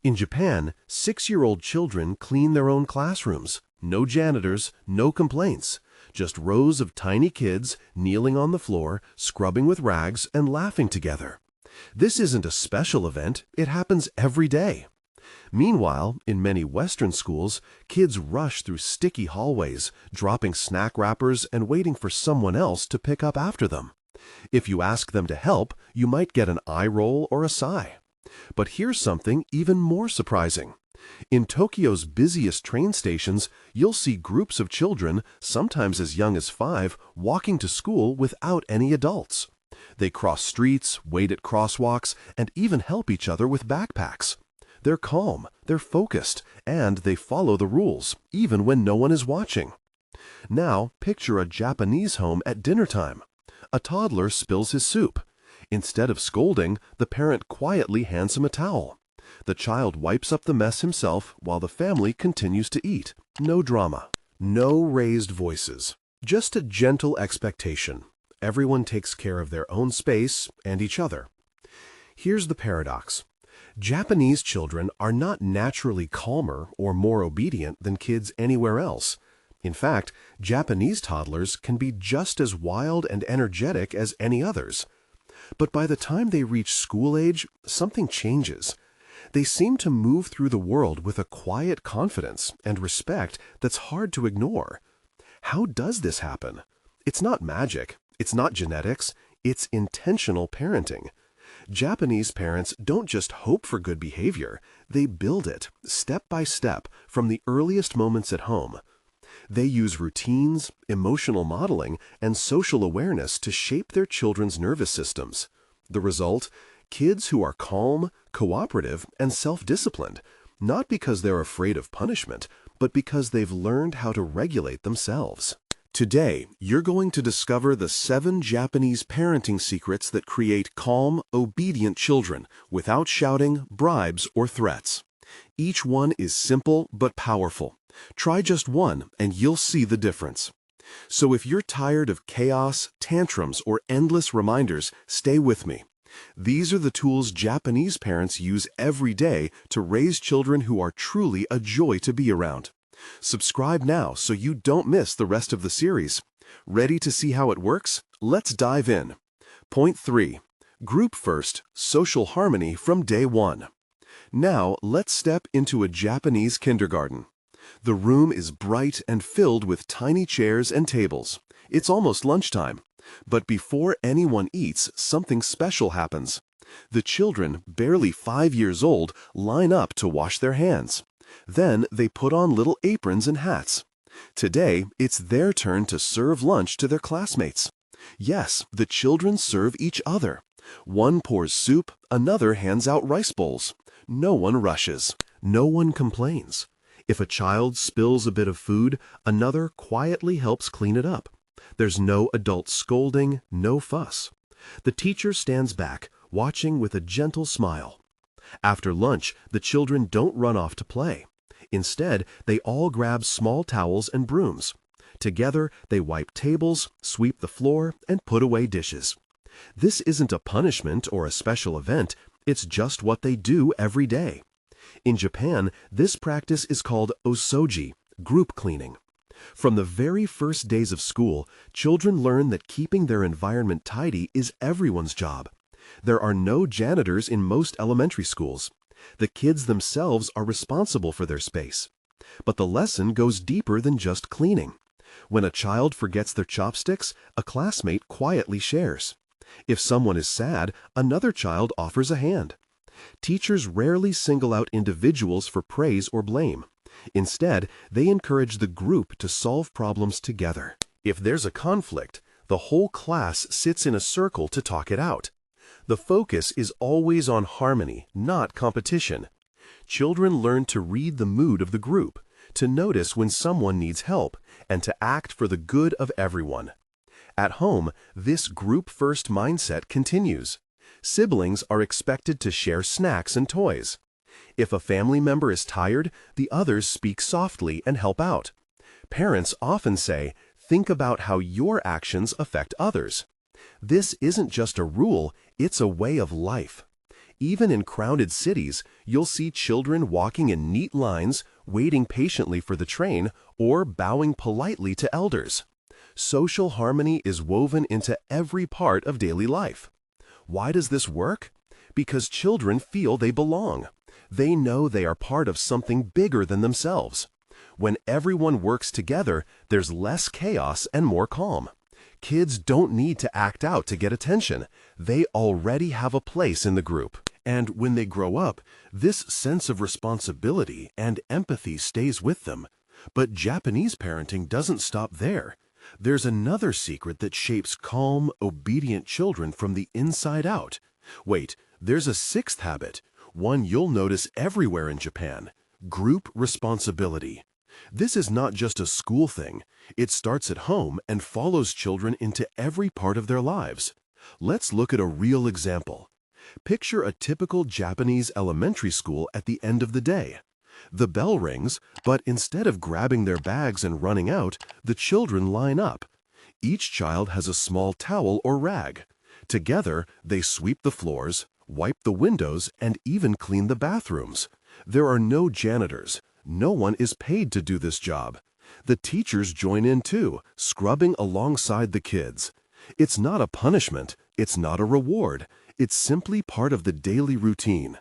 In Japan, 6-year-old children clean their own classrooms. No janitors, no complaints. Just rows of tiny kids kneeling on the floor, scrubbing with rags, and laughing together. This isn't a special event, it happens every day. Meanwhile, in many Western schools, kids rush through sticky hallways, dropping snack wrappers and waiting for someone else to pick up after them. If you ask them to help, you might get an eye roll or a sigh. But here's something even more surprising. In Tokyo's busiest train stations, you'll see groups of children, sometimes as young as 5, walking to school without any adults. They cross streets, wait at crosswalks, and even help each other with backpacks. They're calm, they're focused, and they follow the rules, even when no one is watching. Now, picture a Japanese home at dinner time. A toddler spills his soup. Instead of scolding, the parent quietly hands him a towel. The child wipes up the mess himself while the family continues to eat. No drama. No raised voices. Just a gentle expectation. Everyone takes care of their own space and each other. Here's the paradox. Japanese children are not naturally calmer or more obedient than kids anywhere else. In fact, Japanese toddlers can be just as wild and energetic as any others. But by the time they reach school age, something changes. They seem to move through the world with a quiet confidence and respect that's hard to ignore. How does this happen? It's not magic. It's not genetics. It's intentional parenting. Japanese parents don't just hope for good behavior. They build it, step by step, from the earliest moments at home. They use routines, emotional modeling, and social awareness to shape their children's nervous systems. The result? Kids who are calm, cooperative, and self-disciplined, not because they're afraid of punishment, but because they've learned how to regulate themselves. Today, you're going to discover the 7 Japanese parenting secrets that create calm, obedient children without shouting, bribes, or threats. Each one is simple but powerful. Try just one and you'll see the difference. So if you're tired of chaos, tantrums, or endless reminders, stay with me. These are the tools Japanese parents use every day to raise children who are truly a joy to be around. Subscribe now so you don't miss the rest of the series. Ready to see how it works? Let's dive in. Point 3. Group first, social harmony from day 1. Now, let's step into a Japanese kindergarten. The room is bright and filled with tiny chairs and tables. It's almost lunchtime. But before anyone eats, something special happens. The children, barely 5 years old, line up to wash their hands. Then they put on little aprons and hats. Today, it's their turn to serve lunch to their classmates. Yes, the children serve each other. One pours soup, another hands out rice bowls. No one rushes. No one complains. If a child spills a bit of food, another quietly helps clean it up. There's no adult scolding, no fuss. The teacher stands back, watching with a gentle smile. After lunch, the children don't run off to play. Instead, they all grab small towels and brooms. Together, they wipe tables, sweep the floor, and put away dishes. This isn't a punishment or a special event. It's just what they do every day. In Japan, this practice is called osoji, group cleaning. From the very first days of school, children learn that keeping their environment tidy is everyone's job. There are no janitors in most elementary schools. The kids themselves are responsible for their space. But the lesson goes deeper than just cleaning. When a child forgets their chopsticks, a classmate quietly shares. If someone is sad, another child offers a hand. Teachers rarely single out individuals for praise or blame. Instead, they encourage the group to solve problems together. If there's a conflict, the whole class sits in a circle to talk it out. The focus is always on harmony, not competition. Children learn to read the mood of the group, to notice when someone needs help, and to act for the good of everyone. At home, this group-first mindset continues. Siblings are expected to share snacks and toys. If a family member is tired, the others speak softly and help out. Parents often say, "Think about how your actions affect others." This isn't just a rule, it's a way of life. Even in crowded cities, you'll see children walking in neat lines, waiting patiently for the train, or bowing politely to elders. Social harmony is woven into every part of daily life. Why does this work? Because children feel they belong. They know they are part of something bigger than themselves. When everyone works together, there's less chaos and more calm. Kids don't need to act out to get attention. They already have a place in the group. And when they grow up, this sense of responsibility and empathy stays with them. But Japanese parenting doesn't stop there. There's another secret that shapes calm, obedient children from the inside out. Wait, there's a sixth habit, one you'll notice everywhere in Japan: group responsibility. This is not just a school thing. It starts at home and follows children into every part of their lives. Let's look at a real example. Picture a typical Japanese elementary school at the end of the day. The bell rings, but instead of grabbing their bags and running out, the children line up. Each child has a small towel or rag. Together, they sweep the floors, wipe the windows, and even clean the bathrooms. There are no janitors. No one is paid to do this job. The teachers join in too, scrubbing alongside the kids. It's not a punishment. It's not a reward. It's simply part of the daily routine.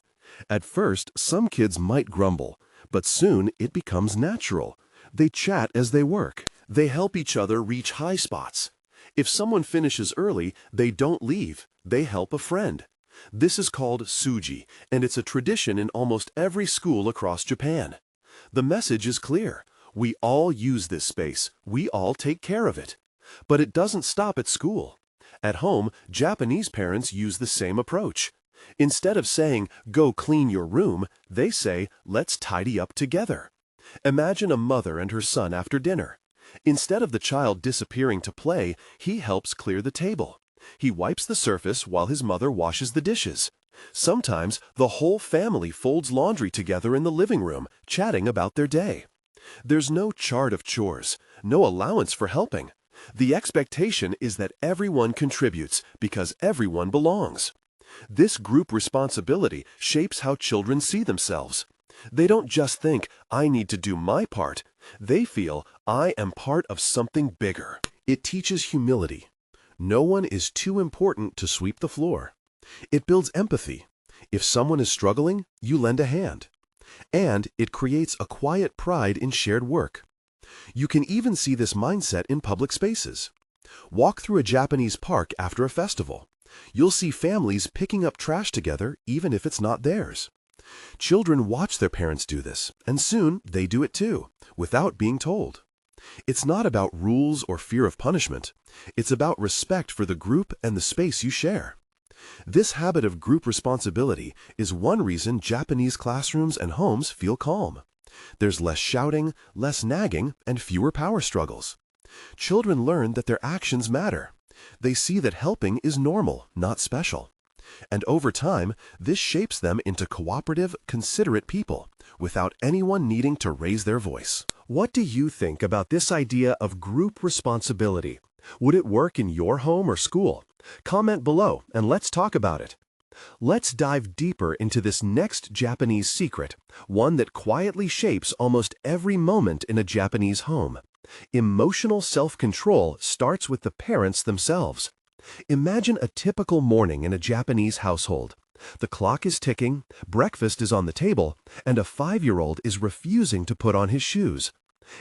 At first, some kids might grumble, but soon it becomes natural. They chat as they work. They help each other reach high spots. If someone finishes early, they don't leave. They help a friend. This is called suji, and it's a tradition in almost every school across Japan. The message is clear. We all use this space. We all take care of it. But it doesn't stop at school. At home, Japanese parents use the same approach. Instead of saying, "Go clean your room," they say, "Let's tidy up together." Imagine a mother and her son after dinner. Instead of the child disappearing to play, he helps clear the table. He wipes the surface while his mother washes the dishes. Sometimes the whole family folds laundry together in the living room, chatting about their day. There's no chart of chores, no allowance for helping. The expectation is that everyone contributes because everyone belongs. This group responsibility shapes how children see themselves. They don't just think, "I need to do my part." They feel, "I am part of something bigger." It teaches humility. No one is too important to sweep the floor. It builds empathy. If someone is struggling, you lend a hand. And it creates a quiet pride in shared work. You can even see this mindset in public spaces. Walk through a Japanese park after a festival. You'll see families picking up trash together even if it's not theirs. Children watch their parents do this, and soon they do it too, without being told. It's not about rules or fear of punishment. It's about respect for the group and the space you share. This habit of group responsibility is one reason Japanese classrooms and homes feel calm. There's less shouting, less nagging, and fewer power struggles. Children learn that their actions matter. They see that helping is normal, not special. And over time, this shapes them into cooperative, considerate people, without anyone needing to raise their voice. What do you think about this idea of group responsibility? Would it work in your home or school? Comment below and let's talk about it. Let's dive deeper into this next Japanese secret, one that quietly shapes almost every moment in a Japanese home. Emotional self-control starts with the parents themselves. Imagine a typical morning in a Japanese household. The clock is ticking, breakfast is on the table, and a 5-year-old is refusing to put on his shoes.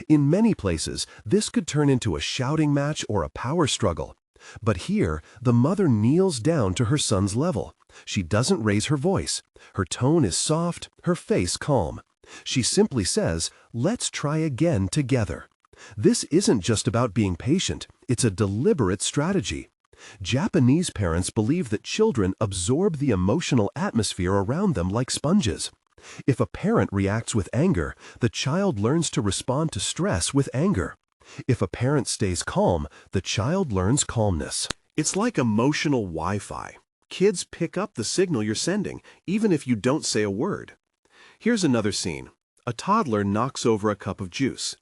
In many places, this could turn into a shouting match or a power struggle. But here, the mother kneels down to her son's level. She doesn't raise her voice. Her tone is soft, her face calm. She simply says, "Let's try again together." This isn't just about being patient, it's a deliberate strategy. Japanese parents believe that children absorb the emotional atmosphere around them like sponges. If a parent reacts with anger, the child learns to respond to stress with anger. If a parent stays calm, the child learns calmness. It's like emotional Wi-Fi. Kids pick up the signal you're sending, even if you don't say a word. Here's another scene. A toddler knocks over a cup of juice.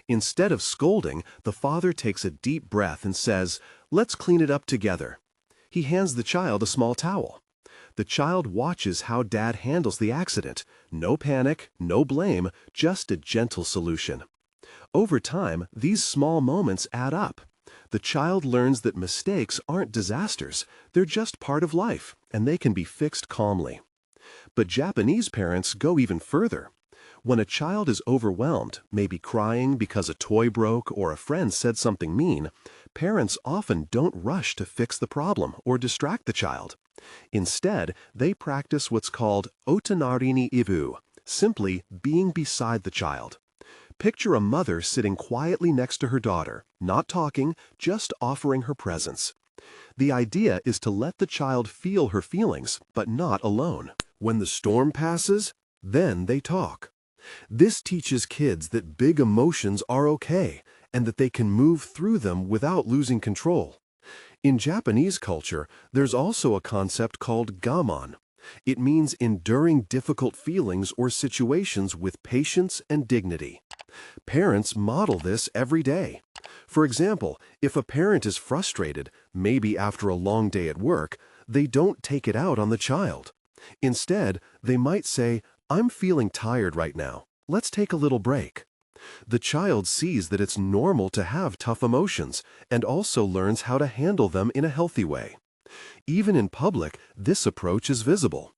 Instead of scolding, the father takes a deep breath and says, "Let's clean it up together." He hands the child a small towel. The child watches how dad handles the accident. No panic, no blame, just a gentle solution. Over time, these small moments add up. The child learns that mistakes aren't disasters, they're just part of life, and they can be fixed calmly. But Japanese parents go even further. When a child is overwhelmed, maybe crying because a toy broke or a friend said something mean, parents often don't rush to fix the problem or distract the child. Instead, they practice what's called otonari ni ibu, simply being beside the child. Picture a mother sitting quietly next to her daughter, not talking, just offering her presence. The idea is to let the child feel her feelings, but not alone. When the storm passes, then they talk. This teaches kids that big emotions are okay and that they can move through them without losing control. In Japanese culture, there's also a concept called gammon. It means enduring difficult feelings or situations with patience and dignity. Parents model this every day. For example, if a parent is frustrated, maybe after a long day at work, they don't take it out on the child. Instead, they might say, "I'm feeling tired right now. Let's take a little break." The child sees that it's normal to have tough emotions and also learns how to handle them in a healthy way. Even in public, this approach is visible.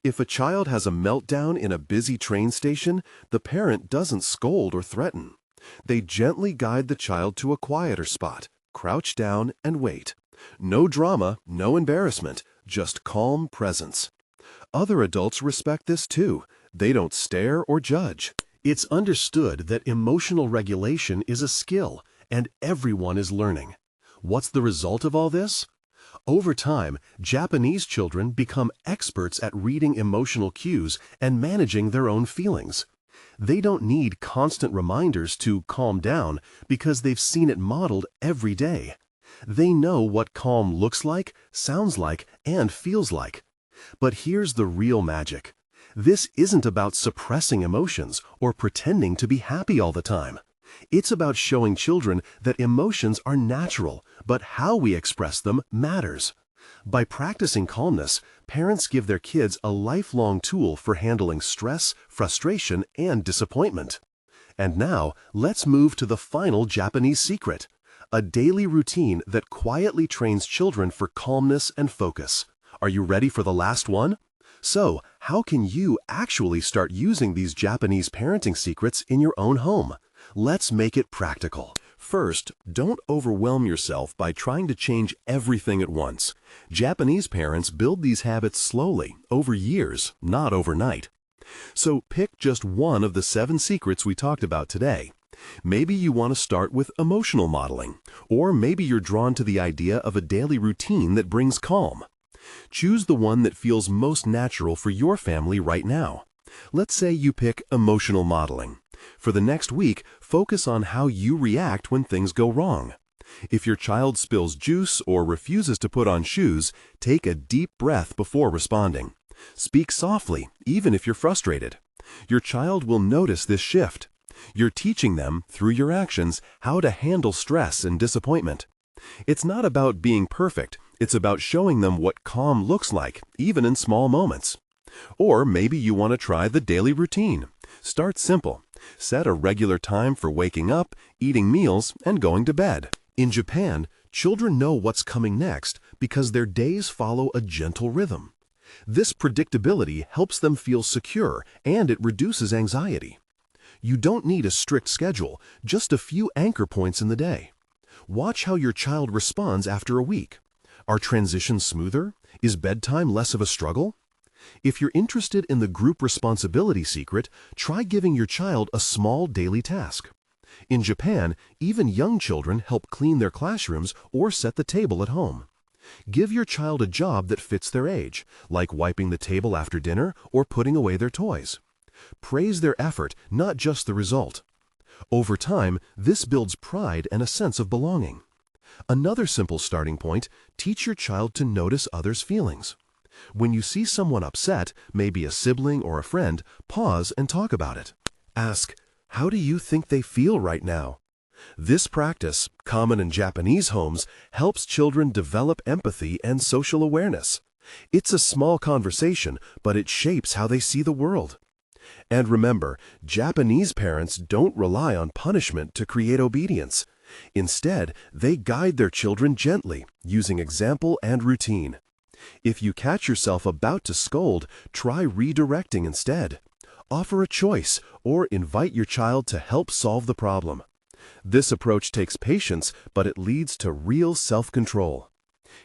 If a child has a meltdown in a busy train station, the parent doesn't scold or threaten. They gently guide the child to a quieter spot, crouch down, and wait. No drama, no embarrassment, just calm presence. Other adults respect this too. They don't stare or judge. It's understood that emotional regulation is a skill, and everyone is learning. What's the result of all this? Over time, Japanese children become experts at reading emotional cues and managing their own feelings. They don't need constant reminders to calm down because they've seen it modeled every day. They know what calm looks like, sounds like, and feels like. But here's the real magic. This isn't about suppressing emotions or pretending to be happy all the time. It's about showing children that emotions are natural, but how we express them matters. By practicing calmness, parents give their kids a lifelong tool for handling stress, frustration, and disappointment. And now, let's move to the final Japanese secret, a daily routine that quietly trains children for calmness and focus. Are you ready for the last one? So, how can you actually start using these Japanese parenting secrets in your own home? Let's make it practical. First, don't overwhelm yourself by trying to change everything at once. Japanese parents build these habits slowly, over years, not overnight. So pick just one of the 7 secrets we talked about today. Maybe you want to start with emotional modeling, or maybe you're drawn to the idea of a daily routine that brings calm. Choose the one that feels most natural for your family right now. Let's say you pick emotional modeling. For the next week, focus on how you react when things go wrong. If your child spills juice or refuses to put on shoes, take a deep breath before responding. Speak softly, even if you're frustrated. Your child will notice this shift. You're teaching them, through your actions, how to handle stress and disappointment. It's not about being perfect. It's about showing them what calm looks like, even in small moments. Or maybe you want to try the daily routine. Start simple. Set a regular time for waking up, eating meals, and going to bed. In Japan, children know what's coming next because their days follow a gentle rhythm. This predictability helps them feel secure and it reduces anxiety. You don't need a strict schedule, just a few anchor points in the day. Watch how your child responds after a week. Are transitions smoother? Is bedtime less of a struggle? If you're interested in the group responsibility secret, try giving your child a small daily task. In Japan, even young children help clean their classrooms or set the table at home. Give your child a job that fits their age, like wiping the table after dinner or putting away their toys. Praise their effort, not just the result. Over time, this builds pride and a sense of belonging. Another simple starting point, teach your child to notice others' feelings. When you see someone upset, maybe a sibling or a friend, pause and talk about it. Ask, how do you think they feel right now? This practice, common in Japanese homes, helps children develop empathy and social awareness. It's a small conversation, but it shapes how they see the world. And remember, Japanese parents don't rely on punishment to create obedience. Instead, they guide their children gently, using example and routine. If you catch yourself about to scold, try redirecting instead. Offer a choice or invite your child to help solve the problem. This approach takes patience, but it leads to real self-control.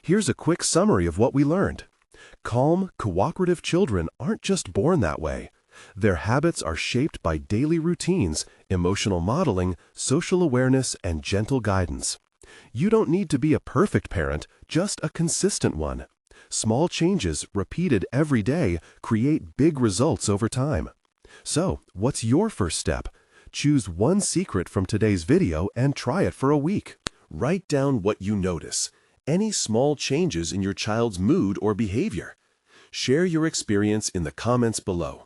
Here's a quick summary of what we learned. Calm, cooperative children aren't just born that way. Their habits are shaped by daily routines, emotional modeling, social awareness, and gentle guidance. You don't need to be a perfect parent, just a consistent one. Small changes, repeated every day, create big results over time. So, what's your first step? Choose one secret from today's video and try it for a week. Write down what you notice, any small changes in your child's mood or behavior. Share your experience in the comments below.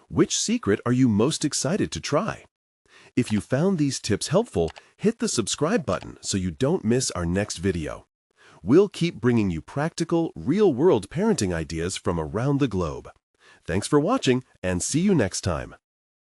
Which secret are you most excited to try? If you found these tips helpful, hit the subscribe button so you don't miss our next video. We'll keep bringing you practical, real-world parenting ideas from around the globe. Thanks for watching, and see you next time.